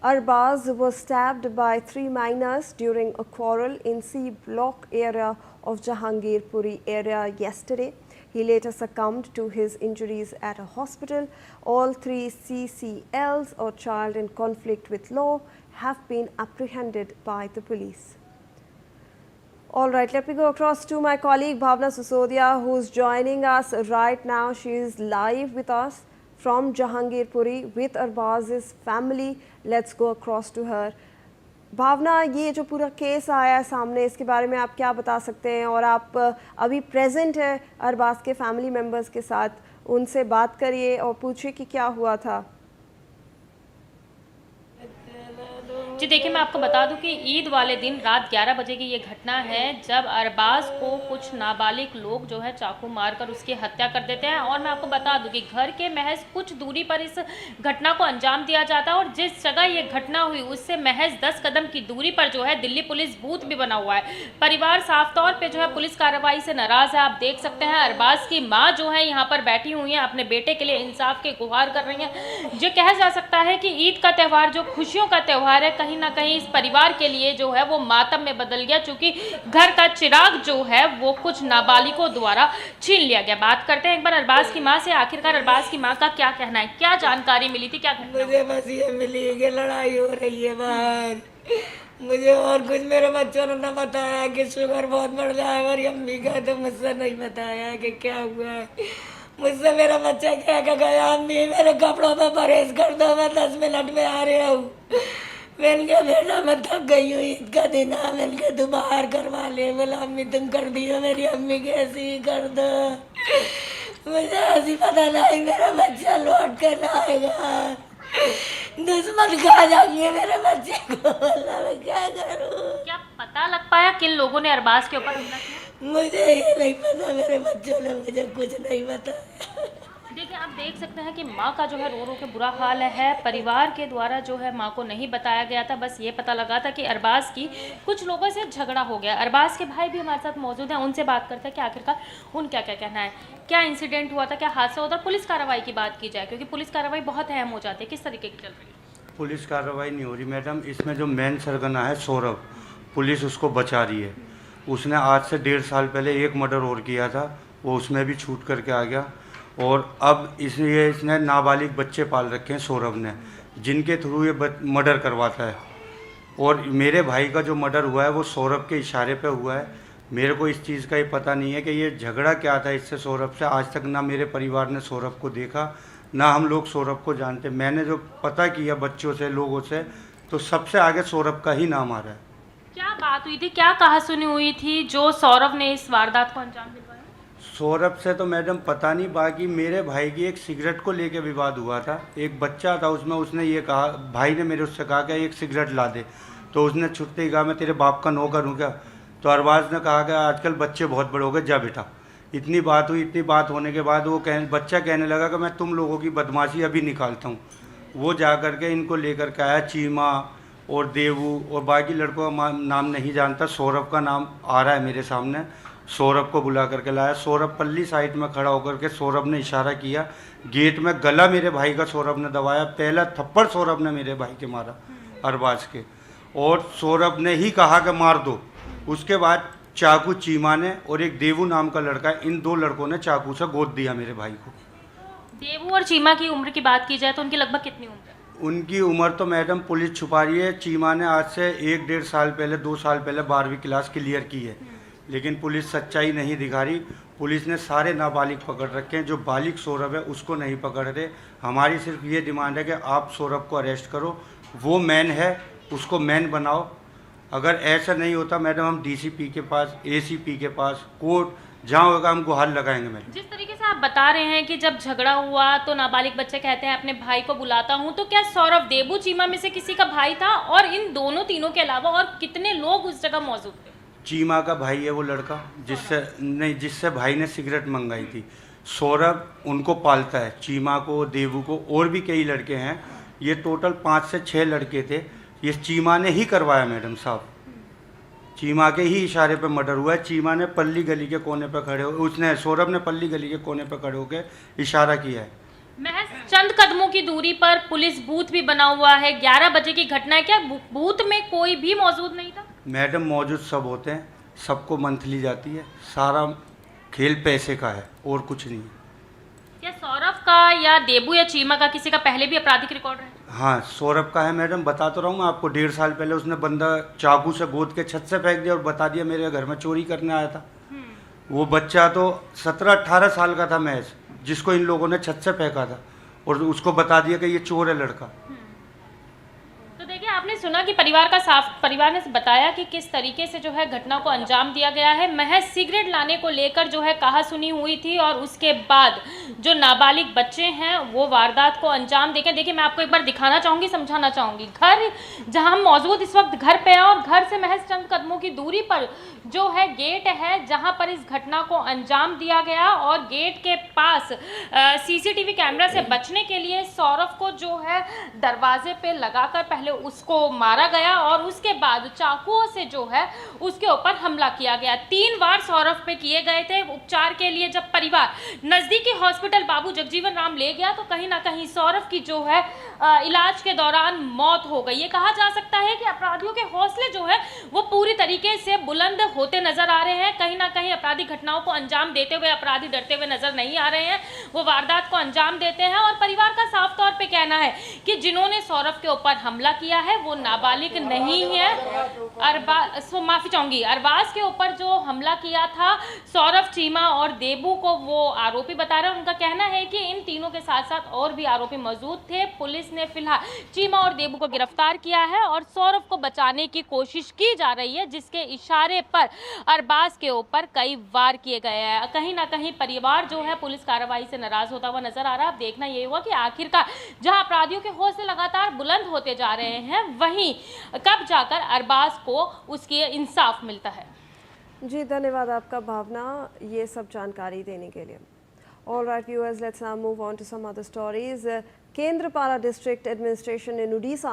Arbaz was stabbed by 3 minors during a quarrel in C block area of Jahangirpuri area yesterday. He later succumbed to his injuries at a hospital. All 3 CCLs or child in conflict with law have been apprehended by the police. All right, let me go across to my colleague Bhavna Sisodia, who's joining us right now. She is live with us from Jahangirpuri with Arbaz's family. Let's go across to her. भावना, ये जो पूरा case आया है सामने, इसके बारे में आप क्या बता सकते हैं? और आप अभी प्रेजेंट है अरबाज के फैमिली मेंबर्स के साथ, उनसे बात करिए और पूछिए कि क्या हुआ था। जी देखिए, मैं आपको बता दूं कि ईद वाले दिन रात 11 बजे की ये घटना है, जब अरबाज को कुछ नाबालिग लोग जो है चाकू मारकर उसकी हत्या कर देते हैं। और मैं आपको बता दूं कि घर के महज कुछ दूरी पर इस घटना को अंजाम दिया जाता है और जिस जगह ये घटना हुई उससे महज 10 कदम की दूरी पर जो है दिल्ली पुलिस बूथ भी बना हुआ है। परिवार साफ तौर पर जो है पुलिस कार्रवाई से नाराज है। आप देख सकते हैं अरबाज की माँ जो है यहाँ पर बैठी हुई है, अपने बेटे के लिए इंसाफ की गुहार कर रही है। जो कहा जा सकता है कि ईद का त्यौहार जो खुशियों का त्यौहार है, कहीं ना कहीं इस परिवार के लिए जो है वो मातम में बदल गया, क्योंकि घर का चिराग जो है वो कुछ नाबालिगों द्वारा छीन लिया गया। बात करते हैं एक बार अरबाज की मां से। आखिरकार अरबाज की मां का क्या कहना है, क्या जानकारी मिली थी, क्या घटना? मुझे बस ये मिली कि लड़ाई हो रही है बाहर। मुझे और कुछ मेरे बच्चों ने ना बताया कि शुगर बहुत बढ़ जाए, मेरी अम्मी का, तो मुझसे नहीं बताया कि क्या हुआ है। मुझसे मेरा बच्चा क्या कह गया, अम्मी मेरे कपड़ों में परहेज कर दो, मैं 10 मिनट में आ रहा हूँ। मैंने कहा बेटा मैं थक गई हूँ, ईद का दिन है, मैंने कहा तू बाहर करवा ले। बोला अम्मी तुम कर दियो, मेरी अम्मी कैसी कर दो। मुझे ऐसी पता नहीं मेरा बच्चा लौट कर आएगा, दुश्मन खा जाएंगे मेरे बच्चे को। मैं क्या करूँ? क्या पता लग पाया किन लोगों ने अरबाज के ऊपर हमला किया? मुझे ये नहीं पता, मेरे बच्चों ने मुझे कुछ नहीं बताया। देखिए, आप देख सकते हैं कि माँ का जो है रो रो के बुरा हाल है। परिवार के द्वारा जो है माँ को नहीं बताया गया था, बस ये पता लगा था कि अरबाज की कुछ लोगों से झगड़ा हो गया। अरबाज के भाई भी हमारे साथ मौजूद हैं, उनसे बात करते हैं कि आखिरकार उनका क्या कहना है, क्या इंसिडेंट हुआ था, क्या हादसा हुआ था। पुलिस कार्रवाई की बात की जाए, क्योंकि पुलिस कार्रवाई बहुत अहम हो जाती है, किस तरीके की चल रही है? पुलिस कार्रवाई नहीं हो रही मैडम, इसमें जो मेन सरगना है सौरभ, पुलिस उसको बचा रही है। उसने आज से 1.5 साल पहले एक मर्डर और किया था, वो उसमें भी छूट करके आ गया। और अब इसने नाबालिग बच्चे पाल रखे हैं सौरभ ने, जिनके थ्रू ये मर्डर करवाता है। और मेरे भाई का जो मर्डर हुआ है वो सौरभ के इशारे पे हुआ है। मेरे को इस चीज़ का ये पता नहीं है कि ये झगड़ा क्या था इससे सौरभ से। आज तक ना मेरे परिवार ने सौरभ को देखा, ना हम लोग सौरभ को जानते। मैंने जो पता किया बच्चों से, लोगों से, तो सबसे आगे सौरभ का ही नाम आ रहा है। क्या बात हुई थी, क्या कहासुनी हुई थी जो सौरभ ने इस वारदात को अंजाम दिलवाया? सौरभ से तो मैडम पता नहीं, बाकी मेरे भाई की एक सिगरेट को लेके विवाद हुआ था। एक बच्चा था उसमें, उसने ये कहा, भाई ने मेरे उससे कहा कि एक सिगरेट ला दे, तो उसने छुट्टे ही कहा मैं तेरे बाप का नौकर हूँ क्या। तो अरबाज ने कहा कि आजकल बच्चे बहुत बड़े हो गए, जा बेटा। इतनी बात हुई, इतनी बात होने के बाद वो बच्चा कहने लगा कि मैं तुम लोगों की बदमाशी अभी निकालता हूँ। वो जा करके इनको लेकर के आया, चीमा और देवू और बाकी लड़कों का नाम नहीं जानता, सौरभ का नाम आ रहा है मेरे सामने। सौरभ को बुला करके लाया। सौरभ पल्ली साइड में खड़ा होकर के सौरभ ने इशारा किया, गेट में गला मेरे भाई का सौरभ ने दबाया। पहला थप्पड़ सौरभ ने मेरे भाई के मारा, अरबाज के, और सौरभ ने ही कहा कि मार दो। उसके बाद चाकू चीमा ने और एक देवू नाम का लड़का, इन 2 लड़कों ने चाकू से गोद दिया मेरे भाई को। देवू और चीमा की उम्र की बात की जाए तो उनकी लगभग कितनी उम्र है? उनकी उम्र तो मैडम पुलिस छुपा रही है। चीमा ने आज से 1-1.5 साल पहले, 2 साल पहले 12वीं क्लास क्लियर की है, लेकिन पुलिस सच्चाई नहीं दिखा रही। पुलिस ने सारे नाबालिग पकड़ रखे हैं, जो बालिग सौरभ है उसको नहीं पकड़ रहे। हमारी सिर्फ ये डिमांड है कि आप सौरभ को अरेस्ट करो, वो मैन है, उसको मैन बनाओ। अगर ऐसा नहीं होता मैडम, हम डीसीपी के पास, एसीपी के पास, कोर्ट जहाँ होगा हम गुहार लगाएंगे मैडम। जिस तरीके से आप बता रहे हैं कि जब झगड़ा हुआ तो नाबालिग बच्चे कहते हैं अपने भाई को बुलाता हूं, तो क्या सौरभ देवू चीमा में से किसी का भाई था? और इन दोनों तीनों के अलावा और कितने लोग उस जगह मौजूद थे? चीमा का भाई है वो लड़का, जिससे भाई ने सिगरेट मंगाई थी। सौरभ उनको पालता है, चीमा को, देवू को, और भी कई लड़के हैं। ये टोटल 5 से 6 लड़के थे। ये चीमा ने ही करवाया मैडम साहब, चीमा के ही इशारे पे मर्डर हुआ है। चीमा ने पल्ली गली के कोने पे खड़े हो, उसने, सौरभ ने पल्ली गली के कोने पे खड़े होकर इशारा किया है। महज चंद कदमों की दूरी पर पुलिस बूथ भी बना हुआ है। 11 बजे की घटना है, क्या बूथ में कोई भी मौजूद नहीं था? मैडम मौजूद सब होते हैं, सबको मंथली जाती है, सारा खेल पैसे का है और कुछ नहीं है। क्या सौरभ का या देबू या चीमा का किसी का पहले भी आपराधिक रिकॉर्ड है? हाँ, सौरभ का है मैडम, बता तो रहा हूँ मैं आपको। 1.5 साल पहले उसने बंदा चाकू से गोद के छत से फेंक दिया और बता दिया मेरे घर में चोरी करने आया था। वो बच्चा तो 17-18 साल का था महज, जिसको इन लोगों ने छत से फेंका था और उसको बता दिया कि ये चोर है लड़का। तो देखिए, आपने सुना कि परिवार ने बताया कि किस तरीके से जो है घटना को अंजाम दिया गया है। महज सिगरेट लाने को लेकर जो है कहासुनी हुई थी और उसके बाद जो नाबालिग बच्चे हैं वो वारदात को अंजाम देके, देखिए मैं आपको एक बार दिखाना चाहूँगी, समझाना चाहूँगी। घर जहाँ हम मौजूद इस वक्त घर पे हैं और घर से महज चंद कदमों की दूरी पर जो है गेट है जहाँ पर इस घटना को अंजाम दिया गया और गेट के पास सीसीटीवी कैमरा से बचने के लिए सौरभ को जो है दरवाजे पे लगाकर पहले उसको मारा गया और उसके बाद चाकुओं से जो है उसके ऊपर हमला किया गया। 3 वार सौरभ पे किए गए थे उपचार के लिए। जब परिवार नजदीकी हॉस्पिटल बाबू जगजीवन राम ले गया तो कहीं ना कहीं सौरभ की जो है इलाज के दौरान मौत हो गई। ये कहा जा सकता है कि अपराधियों के हौसले जो है वो पूरी तरीके से बुलंद होते नजर आ रहे हैं। कहीं ना कहीं आपराधिक घटनाओं को अंजाम देते हुए अपराधी डरते हुए नजर नहीं आ रहे हैं, वो वारदात को अंजाम देते हैं। और परिवार का साफ तौर पे कहना है कि जिन्होंने सौरभ के ऊपर हमला किया है वो नाबालिग नहीं है। माफी चाहूंगी, अरबाज के ऊपर जो हमला किया था सौरभ, चीमा और देबू को वो आरोपी बता रहे हैं। उनका कहना है कि इन तीनों के साथ साथ और भी आरोपी मौजूद थे। पुलिस ने फिलहाल चीमा और देबू को गिरफ्तार किया है और सौरभ को बचाने की कोशिश की जा रही है, जिसके इशारे पर अरबाज के ऊपर कई वार किए गए हैं। कहीं ना कहीं परिवार जो है पुलिस कार्रवाई से नाराज होता हुआ नजर आ रहा है। अब देखना ये हुआ कि आखिरकार जहां अपराधियों के हौसले लगातार बुलंद होते जा रहे हैं वहीं कब जाकर अरबाज को उसकी इंसाफ मिलता है। जी धन्यवाद आपका भावना, ये सब जानकारी देने के लिए। All right viewers, let's now move on to some other stories. Kendrapara District Administration in Odisha